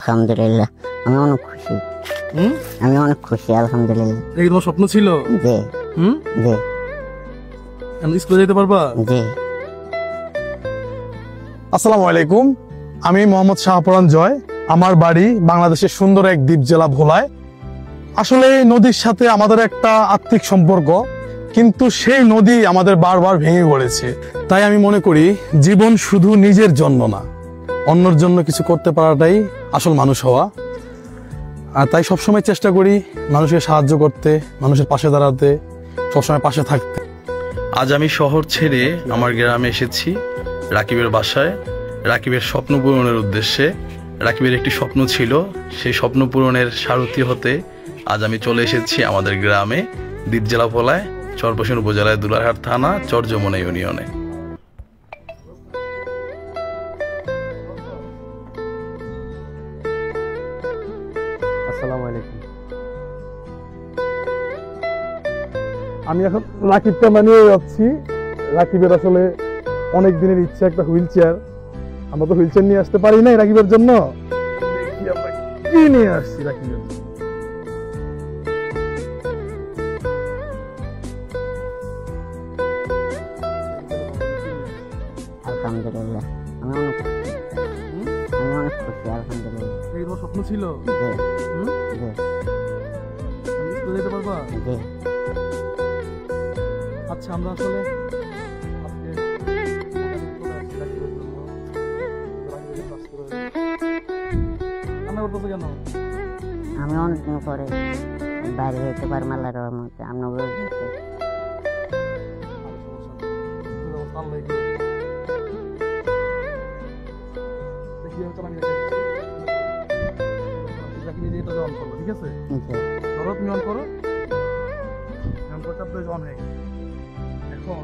আলহামদুলিল্লাহ, আমি অনেক খুশি। আমি অনেক খুশি আলহামদুলিল্লাহ। এই তোমার স্বপ্ন ছিল? জি জি। আমি স্কুলে যেতে পারবা? জি। আসসালামু আলাইকুম, আমি মোহাম্মদ শাহপুরান জয়। আমার বাড়ি বাংলাদেশের সুন্দর এক দ্বীপ জেলা ভোলায়। আসলে এই নদীর সাথে আমাদের একটা আত্মিক সম্পর্ক, কিন্তু সেই নদী আমাদের বারবার ভেঙে পড়েছে। তাই আমি মনে করি জীবন শুধু নিজের জন্য না, অন্যের জন্য কিছু করতে পারাটাই আসল মানুষ হওয়া। আর তাই সবসময় চেষ্টা করি মানুষকে সাহায্য করতে, মানুষের পাশে দাঁড়াতে, সবসময় পাশে থাকতে। আজ আমি শহর ছেড়ে আমার গ্রামে এসেছি রাকিবের বাসায়, রাকিবের স্বপ্ন পূরণের উদ্দেশ্যে। রাকিবের একটি স্বপ্ন ছিল, সেই স্বপ্ন পূরণের সারথি হতে আজ আমি চলে এসেছি আমাদের গ্রামে, দ্বীপ জেলা ভোলায়, চরপেশন উপজেলায়, দুলারহাট থানা, চরযমুনা ইউনিয়নে। আসসালামু আলাইকুম। আমি এখন রাকিবকে নিয়ে যাচ্ছি। রাকিবের আসলে অনেক দিনের ইচ্ছা একটা হুইল চেয়ার। আমরা তো হুইল চেয়ার নিয়ে আসতে পারি নাই রাকিবের জন্য, দেখি আমরা কি নিয়ে আসছি রাকিবের জন্য। আলহামদুলিল্লাহ, আমি অনেক খুশি। আমি অনেক খুশি আলহামদুলিল্লাহ। এই তোমার স্বপ্ন ছিল? জি জি আমি স্কুলে যেতে পারবা? জি। আচ্ছা, আমরা আসলে আজকে রাকিবের জন্য রাকিবের কাজ করে রান্না করতেছো কেন? আমি অনেকদিন পরে বাইরে যেতে পারবো আল্লাহর রহমতে। আমরা ঠিক আছে, ধরো তুমি অন করো। অন করতে অন হয়ে গেছে। এখন